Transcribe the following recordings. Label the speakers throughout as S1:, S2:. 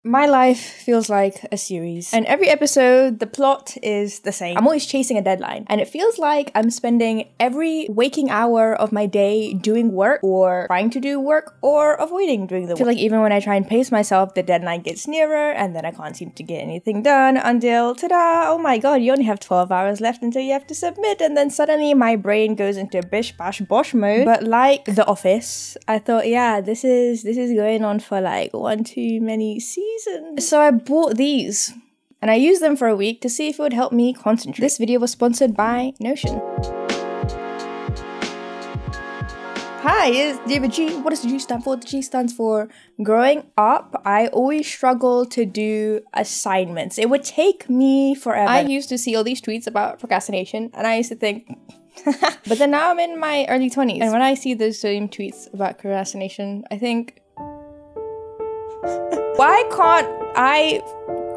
S1: My life feels like a series, and every episode, the plot is the same. I'm always chasing a deadline, and it feels like I'm spending every waking hour of my day doing work, or trying to do work, or avoiding doing the work. I feel like even when I try and pace myself, the deadline gets nearer, and then I can't seem to get anything done until, ta-da, oh my god, you only have 12 hours left until you have to submit, and then suddenly my brain goes into bish bash bosh mode. But like The Office, I thought, yeah, this is going on for like one too many seasons. So I bought these and I used them for a week to see if it would help me concentrate. This video was sponsored by Notion. Hi, it's David G. What does the G stand for? The G stands for growing up. I always struggle to do assignments. It would take me forever. I used to see all these tweets about procrastination and I used to think, but then now I'm in my early 20s. And when I see those same tweets about procrastination, I think, why can't I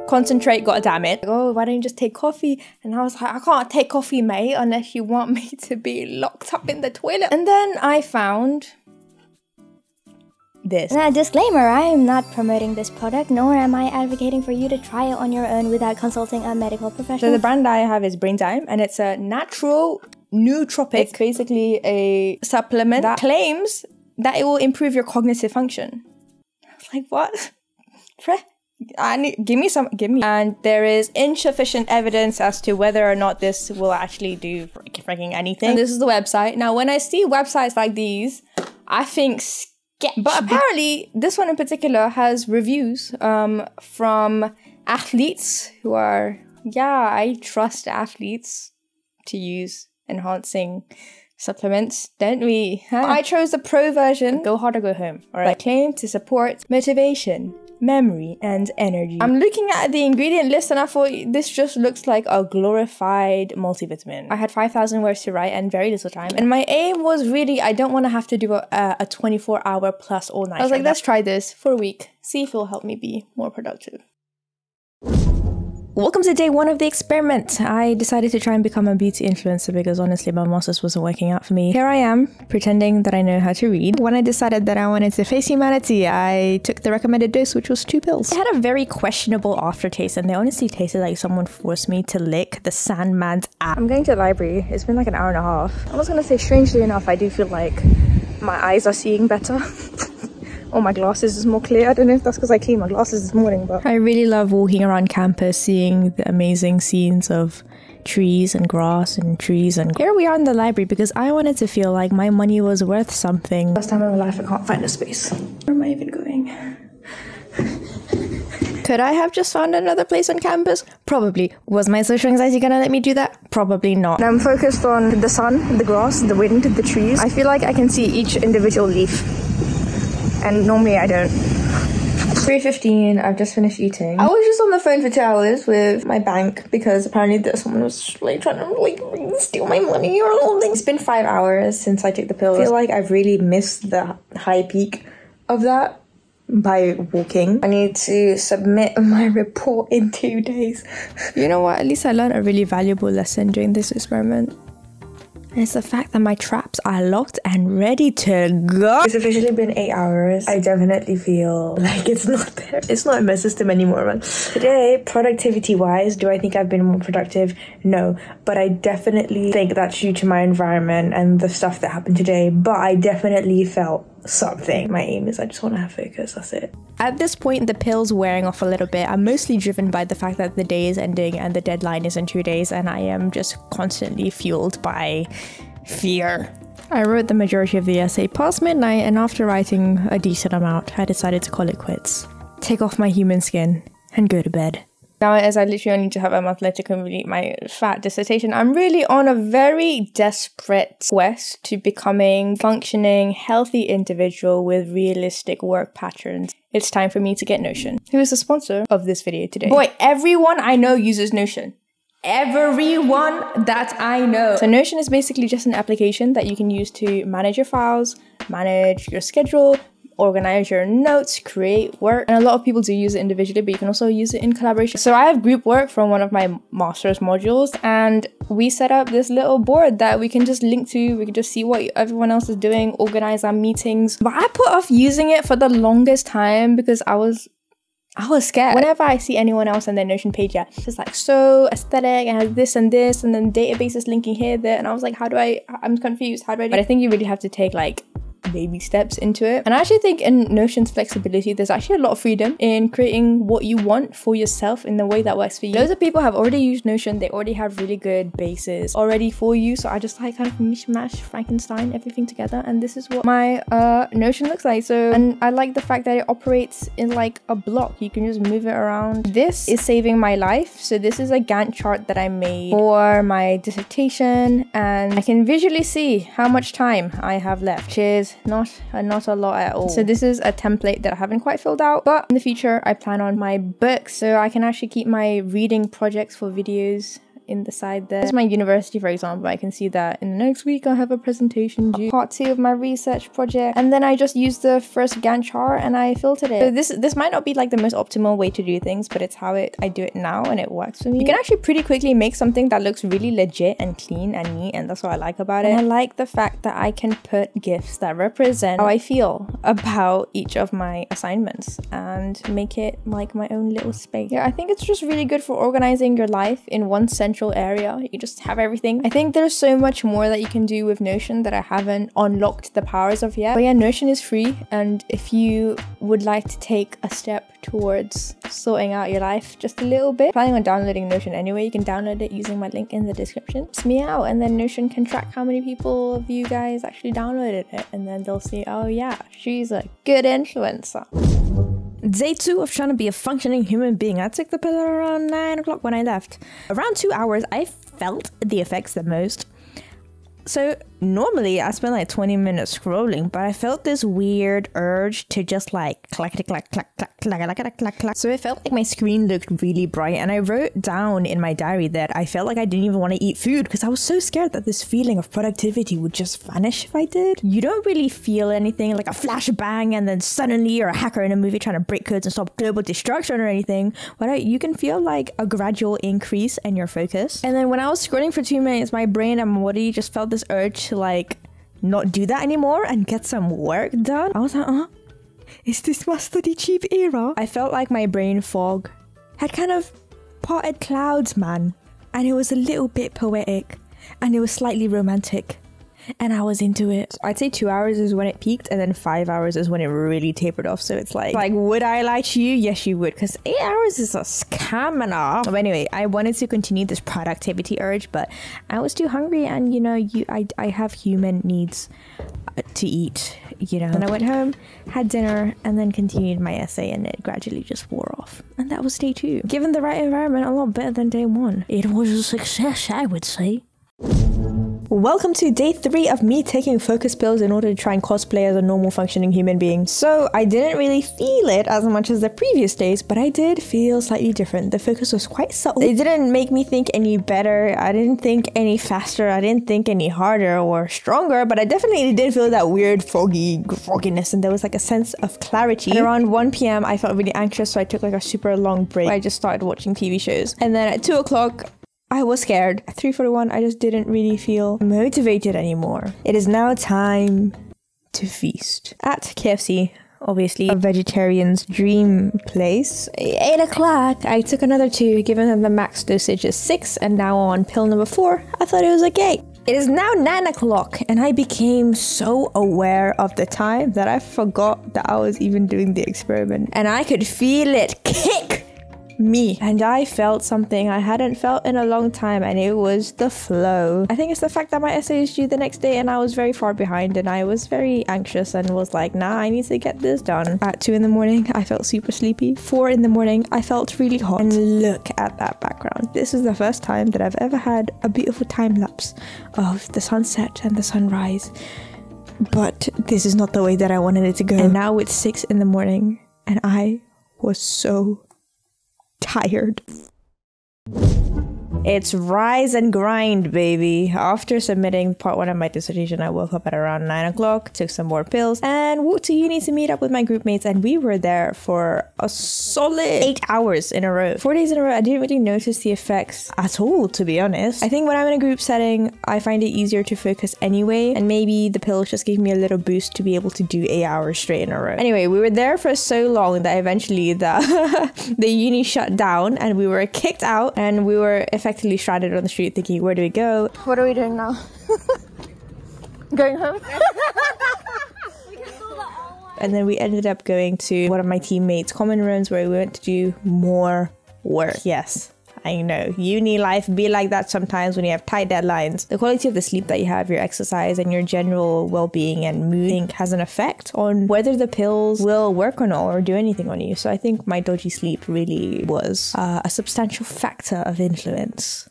S1: concentrate, goddammit? Oh, why don't you just take coffee? And I was like, I can't take coffee, mate, unless you want me to be locked up in the toilet. And then I found this.
S2: Disclaimer, I am not promoting this product, nor am I advocating for you to try it on your own without consulting a medical professional.
S1: So the brand I have is Brain Time, and it's a natural nootropic. It's basically a supplement that claims that it will improve your cognitive function. I was like, what? Give me. And there is insufficient evidence as to whether or not this will actually do freaking anything. And this is the website. Now, when I see websites like these, I think sketch. But apparently, this one in particular has reviews from athletes who are, yeah, I trust athletes to use enhancing supplements, don't we? Huh? I chose the pro version. Go hard or go home. All right. Claim to support motivation, memory, and energy. I'm looking at the ingredient list and I thought this just looks like a glorified multivitamin. I had 5,000 words to write and very little time. And my aim was really, I don't want to have to do a 24-hour plus all night. I was like, let's try this for a week. See if it'll help me be more productive. Welcome to day one of the experiment. I decided to try and become a beauty influencer because honestly my masters wasn't working out for me. Here I am, pretending that I know how to read. When I decided that I wanted to face humanity, I took the recommended dose, which was 2 pills. It had a very questionable aftertaste and they honestly tasted like someone forced me to lick the Sandman's ass. I'm going to the library. It's been like an hour and a half. I was gonna say, strangely enough, I do feel like my eyes are seeing better. Oh, my glasses is more clear. I don't know if that's because I cleaned my glasses this morning, but I really love walking around campus, seeing the amazing scenes of trees and grass and trees. And here we are in the library because I wanted to feel like my money was worth something. First time in my life I can't find a space. Where am I even going? Could I have just found another place on campus? Probably. Was my social anxiety gonna let me do that? Probably not. I'm focused on the sun, the grass, the wind, the trees. I feel like I can see each individual leaf. And normally I don't. 3:15, I've just finished eating. I was just on the phone for 2 hours with my bank because apparently someone was like trying to like steal my money or something. It's been 5 hours since I took the pill. I feel like I've really missed the high peak of that by walking. I need to submit my report in 2 days. You know what? At least I learned a really valuable lesson during this experiment. And it's the fact that my traps are locked and ready to go. It's officially been 8 hours. I definitely feel like it's not there. It's not in my system anymore, man. Today, productivity-wise, do I think I've been more productive? No. But I definitely think that's due to my environment and the stuff that happened today. But I definitely felt something. My aim is I just want to have focus, that's it. At this point, the pill's wearing off a little bit. I'm mostly driven by the fact that the day is ending and the deadline is in 2 days and I am just constantly fueled by fear. I wrote the majority of the essay past midnight and after writing a decent amount, I decided to call it quits. Take off my human skin and go to bed. Now, as I literally only need to have a month left to complete my fat dissertation, I'm really on a very desperate quest to becoming a functioning, healthy individual with realistic work patterns. It's time for me to get Notion, who is the sponsor of this video today. Boy, everyone I know uses Notion. Everyone that I know. So Notion is basically just an application that you can use to manage your files, manage your schedule, organize your notes, create work. And a lot of people do use it individually, but you can also use it in collaboration. So I have group work from one of my master's modules and we set up this little board that we can just link to. We can just see what everyone else is doing, organize our meetings. But I put off using it for the longest time because I was I was scared. Whenever I see anyone else on their Notion page, yeah, it's like so aesthetic and has this and this, and then databases linking here, there, and I was like, I'm confused. How do I do? But I think you really have to take like baby steps into it. And I actually think in Notion's flexibility, there's actually a lot of freedom in creating what you want for yourself in the way that works for you. Loads of people have already used Notion. They already have really good bases already for you. So I just like kind of mishmash, Frankenstein everything together. And this is what my Notion looks like. So, and I like the fact that it operates in like a block. You can just move it around. This is saving my life. So this is a Gantt chart that I made for my dissertation. And I can visually see how much time I have left, which is not a lot at all. So this is a template that I haven't quite filled out, but in the future I plan on my books, so I can actually keep my reading projects for videos in the side there. This is my university, for example. I can see that in the next week I have a presentation due, part 2 of my research project, and then I just used the first Gantt chart and I filtered it. So this might not be like the most optimal way to do things, but it's how I do it now and it works for me. You can actually pretty quickly make something that looks really legit and clean and neat, and that's what I like about it. And I like the fact that I can put GIFs that represent how I feel about each of my assignments and make it like my own little space. Yeah, I think it's just really good for organizing your life in one central area. You just have everything. I think there's so much more that you can do with Notion that I haven't unlocked the powers of yet. But yeah, Notion is free, and if you would like to take a step towards sorting out your life just a little bit, planning on downloading Notion anyway, you can download it using my link in the description. It's me out, and then Notion can track how many people of you guys actually downloaded it, and then they'll see, oh yeah, she's a good influencer. Day 2 of trying to be a functioning human being. I took the pill around 9 o'clock when I left. Around 2 hours, I felt the effects the most. So normally I spend like 20 minutes scrolling, but I felt this weird urge to just like clack. So it felt like my screen looked really bright, and I wrote down in my diary that I felt like I didn't even want to eat food because I was so scared that this feeling of productivity would just vanish if I did. You don't really feel anything like a flash bang and then suddenly you're a hacker in a movie trying to break codes and stop global destruction or anything, but you can feel like a gradual increase in your focus. And then when I was scrolling for 2 minutes, my brain and my body just felt this urge to like not do that anymore and get some work done. I was like, is this my study cheap era? I felt like my brain fog had kind of parted clouds, man. And it was a little bit poetic and it was slightly romantic. And I was into it. I'd say 2 hours is when it peaked, and then 5 hours is when it really tapered off. So it's like would I lie to you? Yes, you would, because 8 hours is a scam and all. But anyway, I wanted to continue this productivity urge, but I was too hungry, and you know, I have human needs to eat, you know. And I went home, had dinner, and then continued my essay, and it gradually just wore off. And that was day 2. Given the right environment, a lot better than day 1. It was a success, I would say. Welcome to day 3 of me taking focus pills in order to try and cosplay as a normal functioning human being. So I didn't really feel it as much as the previous days, but I did feel slightly different. The focus was quite subtle. It didn't make me think any better. I didn't think any faster. I didn't think any harder or stronger, but I definitely did feel that weird fogginess, and there was like a sense of clarity. And around 1 p.m. I felt really anxious, so I took like a super long break. I just started watching TV shows. And then at 2 o'clock, I was scared. At 3:41, I just didn't really feel motivated anymore. It is now time to feast. At KFC, obviously, a vegetarian's dream place. 8 o'clock, I took another 2, given that the max dosage is 6, and now on pill number 4, I thought it was okay. It is now 9 o'clock, and I became so aware of the time that I forgot that I was even doing the experiment. And I could feel it kick me, and I felt something I hadn't felt in a long time, and it was the flow. I think it's the fact that my essay is due the next day and I was very far behind, and I was very anxious and was like, nah, I need to get this done. At 2 in the morning, I felt super sleepy. 4 in the morning, I felt really hot. And look at that background. This is the first time that I've ever had a beautiful time lapse of the sunset and the sunrise, but this is not the way that I wanted it to go. And now it's 6 in the morning and I was so tired. It's rise and grind, baby. After submitting part 1 of my dissertation, I woke up at around 9 o'clock, took some more pills, and walked to uni to meet up with my group mates, and we were there for a solid 8 hours in a row. 4 days in a row. I didn't really notice the effects at all, to be honest. I think when I'm in a group setting, I find it easier to focus anyway, and maybe the pills just gave me a little boost to be able to do 8 hours straight in a row. Anyway, we were there for so long that eventually the uni shut down and we were kicked out, and we were effectively stranded on the street thinking, where do we go?
S2: What are we doing now? Going home?
S1: And then we ended up going to one of my teammates' common rooms where we went to do more work. Yes, I know. Uni life be like that sometimes when you have tight deadlines. The quality of the sleep that you have, your exercise, and your general well-being and mood has an effect on whether the pills will work or not or do anything on you. So I think my dodgy sleep really was a substantial factor of influence.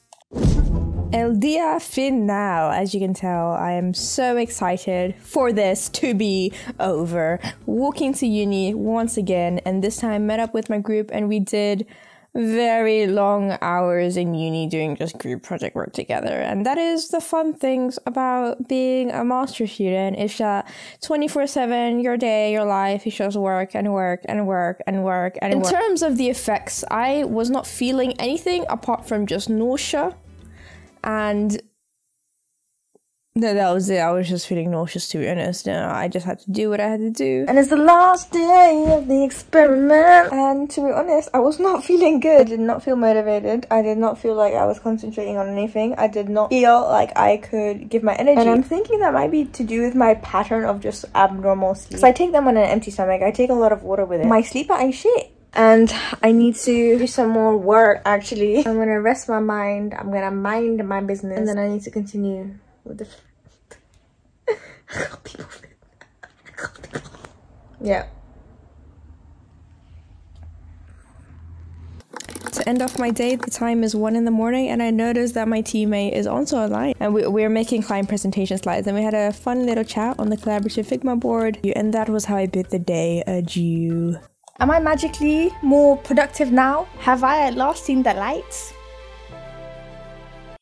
S1: El dia final. As you can tell, I am so excited for this to be over. Walking to uni once again, and this time met up with my group, and we did very long hours in uni doing just group project work together. And that is the fun things about being a master student, is that 24/7, your day, your life is just work and work and work and work and work. In terms of the effects, I was not feeling anything apart from just nausea. And no, that was it. I was just feeling nauseous, to be honest. No, I just had to do what I had to do. And it's the last day of the experiment. And to be honest, I was not feeling good. I did not feel motivated. I did not feel like I was concentrating on anything. I did not feel like I could give my energy. And I'm thinking that might be to do with my pattern of just abnormal sleep. So I take them on an empty stomach. I take a lot of water with it. My sleep pattern shit. And I need to do some more work, actually. I'm gonna rest my mind. I'm gonna mind my business. And then I need to continue with the... I can't be bothered. I can't be bothered. Yeah. To end off my day, the time is 1 in the morning, and I noticed that my teammate is also online. And we're making client presentation slides, and we had a fun little chat on the collaborative Figma board. And that was how I bid the day adieu. Am I magically more productive now? Have I at last seen the lights?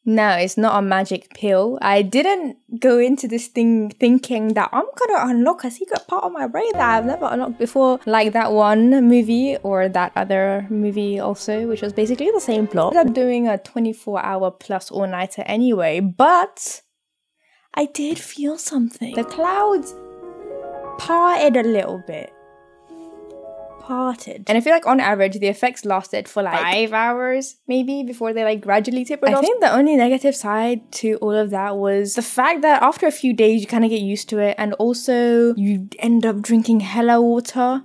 S1: No, it's not a magic pill. I didn't go into this thing thinking that I'm gonna unlock a secret part of my brain that I've never unlocked before. Like that one movie or that other movie also, which was basically the same plot. I ended up doing a 24-hour plus all-nighter anyway, but I did feel something. The clouds parted a little bit. And I feel like on average the effects lasted for like 5 hours maybe before they like gradually tapered off. I think the only negative side to all of that was the fact that after a few days you kind of get used to it, and also you end up drinking hella water,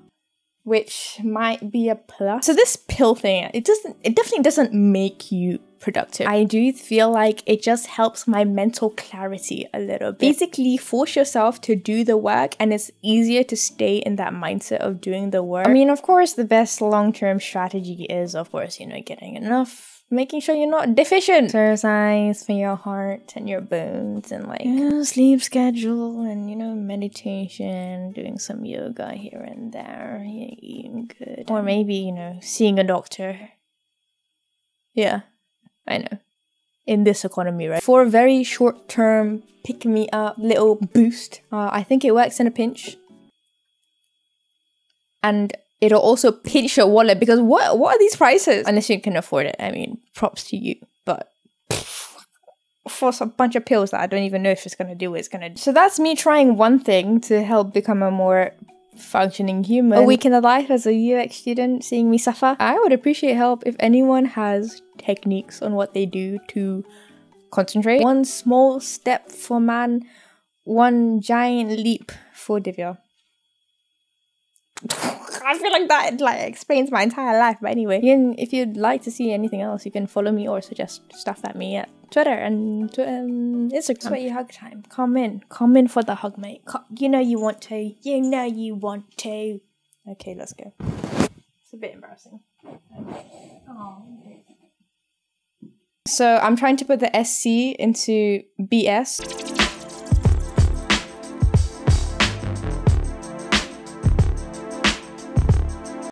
S1: which might be a plus. So this pill thing, it definitely doesn't make you productive. I do feel like it just helps my mental clarity a little bit. Basically, force yourself to do the work, and it's easier to stay in that mindset of doing the work. I mean, of course, the best long-term strategy is, of course, you know, getting enough, making sure you're not deficient. Exercise for your heart and your bones, and like sleep schedule, and you know, meditation, doing some yoga here and there, eating good, or maybe, you know, seeing a doctor. Yeah, I know. In this economy, right? For a very short-term pick-me-up little boost, I think it works in a pinch. And it'll also pinch your wallet, because what are these prices? Unless you can afford it. I mean, props to you. But for a bunch of pills that I don't even know if it's going to do what it's going to do. So that's me trying one thing to help become a more functioning human. A week in the life as a UX student, seeing me suffer. I would appreciate help if anyone has techniques on what they do to concentrate. One small step for man, one giant leap for Divya. I feel like that like explains my entire life. But anyway, if you'd like to see anything else, you can follow me or suggest stuff at me at Twitter and Instagram. Sweaty hug time. Come in for the hug, mate. You know you want to. You know you want to. Okay, let's go. It's a bit embarrassing. Oh. So I'm trying to put the SC into BS.